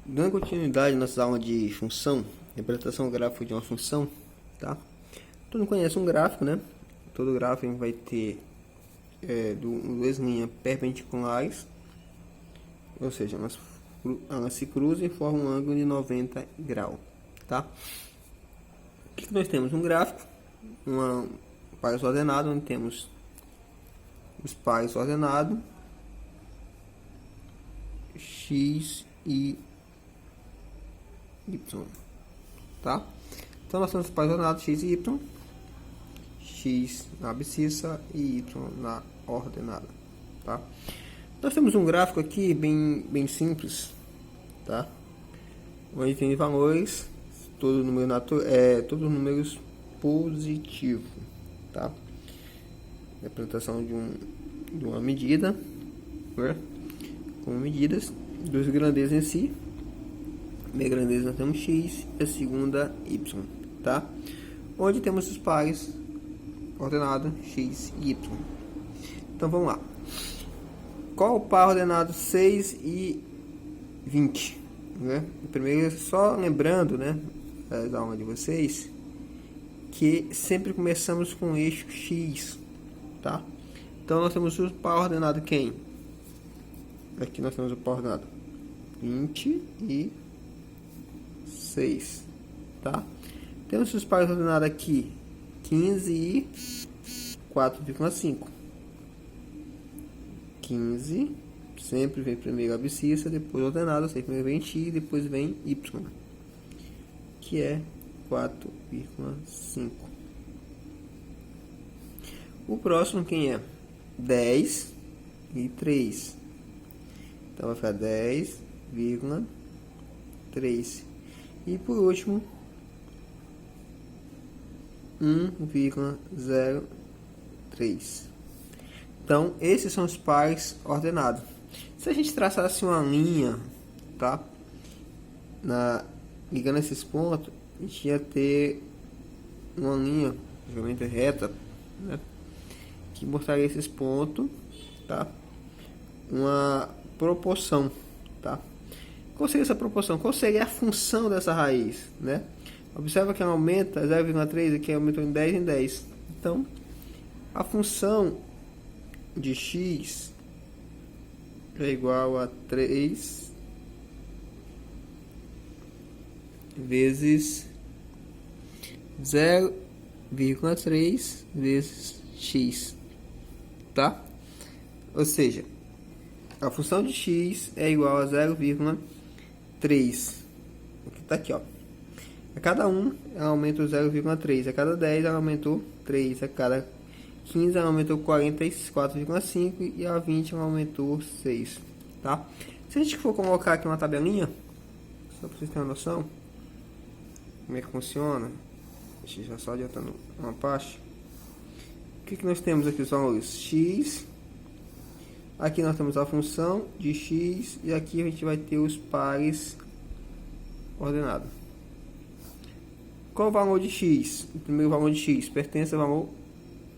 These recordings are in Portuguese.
Dando continuidade à nossa aula de função, representação gráfica de uma função, tá? Todo mundo conhece um gráfico, né? Todo gráfico vai ter duas linhas perpendiculares, ou seja, elas se cruzam e formam um ângulo de 90 graus, tá? O que nós temos? Um gráfico, uma pares ordenado, onde temos os pares ordenados x e y, tá? Então nós temos os pares ordenados x e y, x na abscissa e y na ordenada, tá? Nós temos um gráfico aqui bem simples, tá? Onde tem valores, todos os números positivos, tá? Representação de uma medida, né? Com medidas, duas grandezas em si. A primeira grandeza nós temos x e a segunda y, tá? Onde temos os pares ordenados x e y. Então vamos lá. Qual o par ordenado 6 e 20? Né? Primeiro, só lembrando, né, da aula de vocês, que sempre começamos com o eixo x, tá? Então nós temos o par ordenado quem? Aqui nós temos o par ordenado 26, tá? Temos os pares ordenados aqui 15 e 4,5. 15 sempre vem primeiro a abscissa, depois ordenado, sempre vem x, depois vem y, que é 4,5. O próximo quem é? 10 e 3. Então vai ficar 10,3. E por último 1,03. Então esses são os pares ordenados. Se a gente traçasse uma linha, tá? Ligando esses pontos, a gente ia ter uma linha geralmente reta, né? Que mostraria esses pontos, tá? Uma proporção, tá? Qual seria essa proporção? Qual seria a função dessa raiz, né? Observa que ela aumenta 0,3, aqui aumentou em 10 em 10. Então, a função de x é igual a 3 vezes 0,3 vezes x, tá? Ou seja, a função de x é igual a 0,3. Tá aqui, ó. A cada 1 ela aumentou 0,3, a cada 10 ela aumentou 3, a cada 15 ela aumentou 44,5 e a 20 ela aumentou 6, tá? Se a gente for colocar aqui uma tabelinha, só para vocês terem uma noção como é que funciona, deixa eu já só adiantando uma parte. O que nós temos aqui? Os valores x, aqui nós temos a função de x e aqui a gente vai ter os pares ordenados. Qual o valor de x? O primeiro valor de x pertence ao valor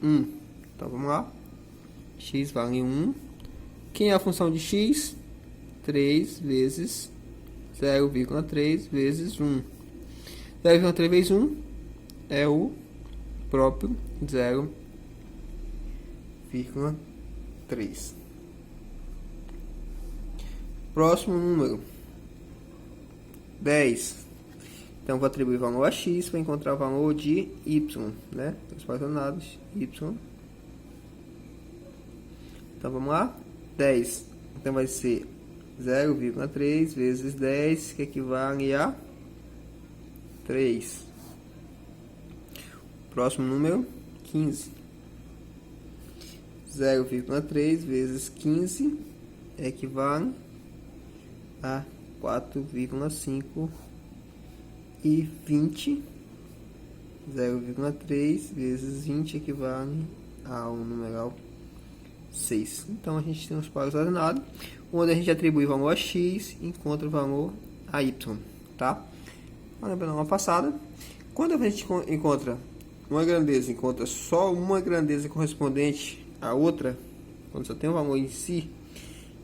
1. Então vamos lá. X vale 1. Quem é a função de x? 3 vezes 0,3 vezes 1. 0,3 vezes 1 é o próprio 0,3. Próximo número 10. Então vou atribuir o valor a x para encontrar o valor de y, né? Os pares ordenados y. Então vamos lá. 10. Então vai ser 0,3 vezes 10, que equivale a 3. Próximo número 15. 0,3 vezes 15 equivale a 4,5 e 20. 0,3 vezes 20 equivale ao numeral 6. Então a gente tem os pares ordenados, onde a gente atribui o valor a x e encontra o valor a y, tá? Lembrando uma passada, quando a gente encontra uma grandeza, encontra só uma grandeza correspondente à outra, quando só tem um valor em si,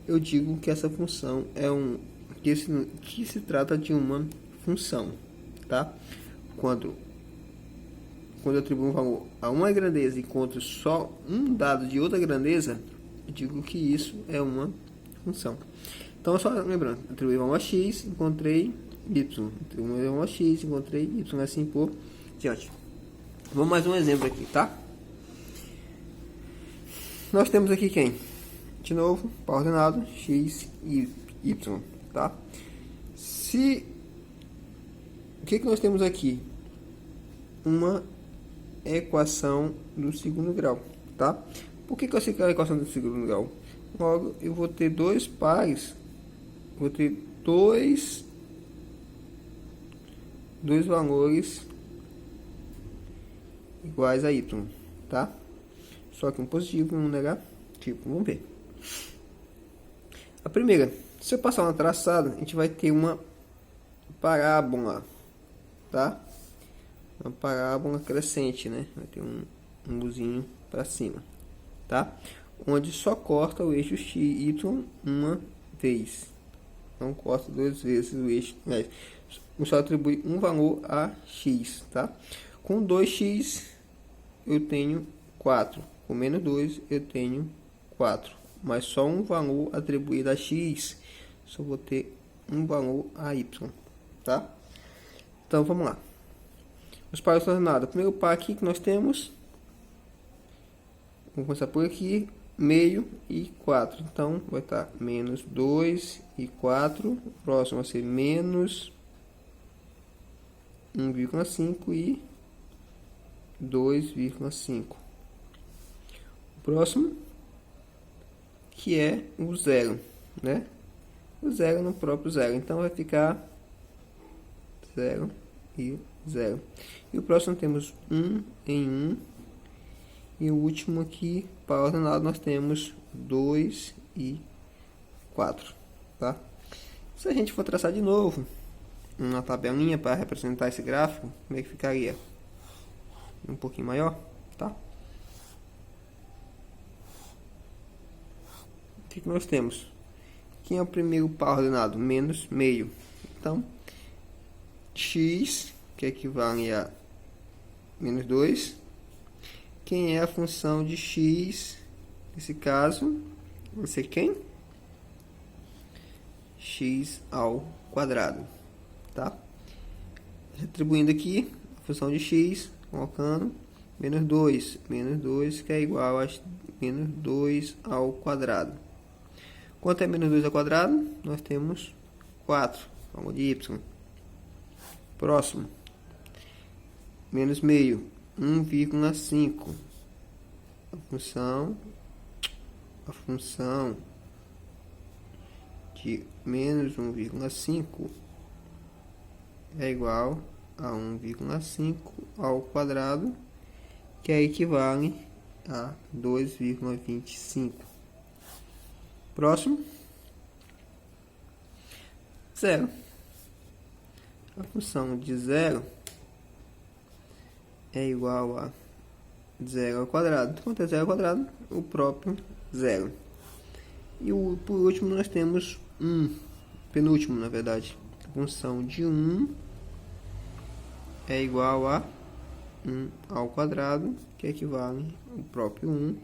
eu digo que essa função é um que se trata de uma função, tá? Quando eu atribuo um valor a uma grandeza e encontro só um dado de outra grandeza, eu digo que isso é uma função. Então, só lembrando, atribuí valor a x, encontrei y. Atribuí valor a x, encontrei y, assim por diante. Vamos mais um exemplo aqui, tá? Nós temos aqui quem? De novo, par ordenado, x e y, tá? O que nós temos aqui? Uma equação do segundo grau, tá? Por que eu sei que é a equação do segundo grau? Logo, eu vou ter dois pares, vou ter dois valores iguais a y, tá? Só que um positivo e um negativo. Vamos ver. A primeira, se eu passar uma traçada, a gente vai ter uma parábola, tá? Uma parábola crescente, né? Vai ter um luzinho para cima, tá? Onde só corta o eixo x, y uma vez. Não corta duas vezes o eixo. Só atribui um valor a x, tá? Com 2x eu tenho 4. Com menos 2 eu tenho 4. Mas só um valor atribuído a x. Só vou ter um valor a y, tá? Então vamos lá. Os pares ordenados. O primeiro par aqui que nós temos. Vamos começar por aqui. Meio e 4. Então vai estar menos 2 e 4. O próximo vai ser menos 1,5 e 2,5. O próximo, que é o zero, né? O zero no próprio zero. Então vai ficar 0 e 0. E o próximo temos 1 em 1. E o último aqui, para ordenado, nós temos 2 e 4, tá? Se a gente for traçar de novo uma tabelinha para representar esse gráfico, como é que ficaria? Um pouquinho maior, tá? O que nós temos? Quem é o primeiro par ordenado? Menos meio. Então, x, que equivale a menos 2. Quem é a função de x? Nesse caso, vai ser quem? X ao quadrado, tá? Retribuindo aqui a função de x, colocando menos 2. Menos 2 que é igual a menos 2 ao quadrado. Quanto é menos 2 ao quadrado? Nós temos 4, forma de y. Próximo. Menos meio. 1,5. A função de menos 1,5 é igual a 1,5 ao quadrado, que equivale a 2,25. Próximo. Zero. A função de zero é igual a 0 ao quadrado. Quanto é 0 ao quadrado? O próprio zero. E por último nós temos 1. Penúltimo, na verdade. A função de 1 é igual a 1 ao quadrado, que equivale ao próprio 1.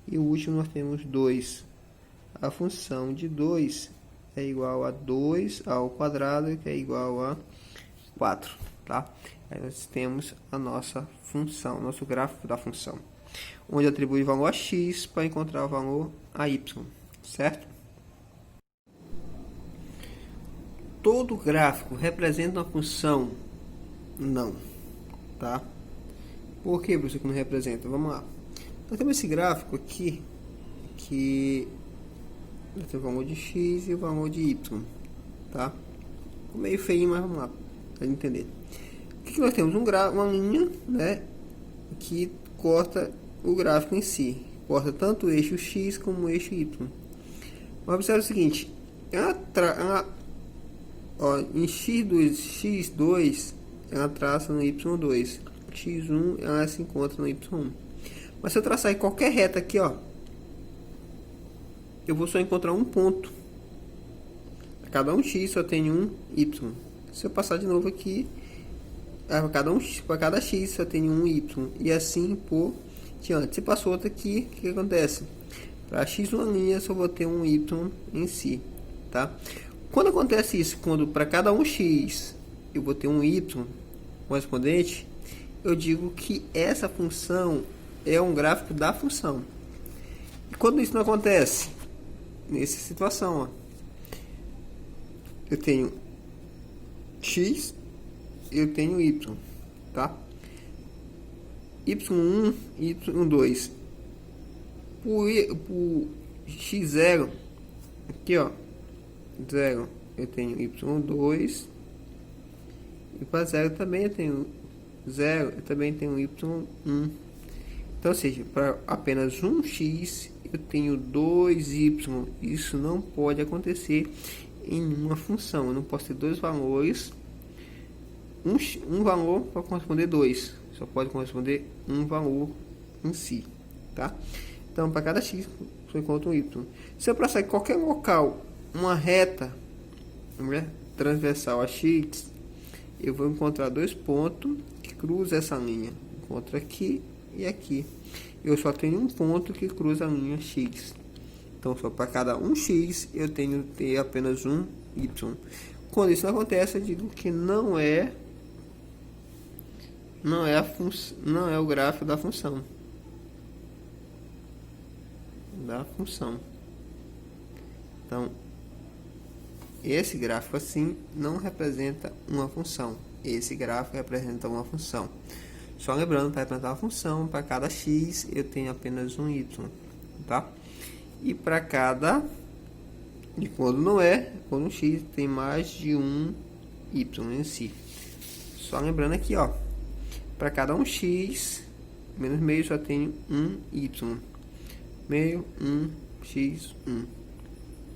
E o último nós temos 2. A função de 2 é igual a 2 ao quadrado, que é igual a 4, tá? Aí nós temos a nossa função, nosso gráfico da função, onde atribui valor a x para encontrar o valor a y, certo? Todo gráfico representa uma função? Não, tá? Por que você que não representa? Vamos lá. Nós temos esse gráfico aqui, que tem o valor de x e o valor de y, tá? Ficou meio feio, mas vamos lá, para entender. O que nós temos? Uma linha, né, que corta o gráfico em si. Corta tanto o eixo x como o eixo y. Mas observe o seguinte, em x2 ela traça no y2, x1 ela se encontra no y1. Mas se eu traçar em qualquer reta aqui, ó, eu vou só encontrar um ponto. cada um x só tem um y. Se eu passar de novo aqui, para cada x só tem um y, e assim por diante. Se passou outra aqui, o que acontece? Para x uma linha, só vou ter um y em si, tá? Quando acontece isso, quando para cada um x eu vou ter um y correspondente, eu digo que essa função é um gráfico da função. E quando isso não acontece, nessa situação, ó, eu tenho x, eu tenho y, tá? y1, y2. Por x0, aqui ó, 0, eu tenho y2, e para 0 também eu tenho 0, eu também tenho y1. Então, ou seja, para apenas um x eu tenho 2y. Isso não pode acontecer em uma função. Eu não posso ter dois valores, um valor para corresponder 2, só pode corresponder um valor em si, tá? Então, para cada x eu encontro um y. Se eu passar em qualquer local uma reta, né, transversal a x, eu vou encontrar dois pontos que cruzam essa linha. Encontro aqui e aqui. Eu só tenho um ponto que cruza a linha x. Então, só para cada um x eu tenho que ter apenas um y. Quando isso não acontece, eu digo que não é o gráfico da função. Então, esse gráfico assim não representa uma função. Esse gráfico representa uma função. Só lembrando, para representar uma função, para cada x eu tenho apenas um y, tá? E para cada, e quando não é, quando um x tem mais de um y em si. Só lembrando aqui, ó, para cada um x menos meio só tenho um y, meio 1 x1,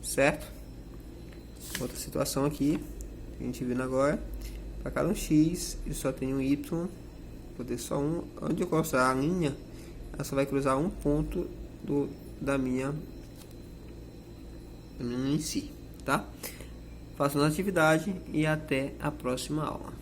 certo? Outra situação aqui que a gente viu agora, para cada um x eu só tenho um y, vou ter só um. Onde eu cruzar a linha, ela só vai cruzar um ponto da minha em si, tá? Façam a atividade e até a próxima aula.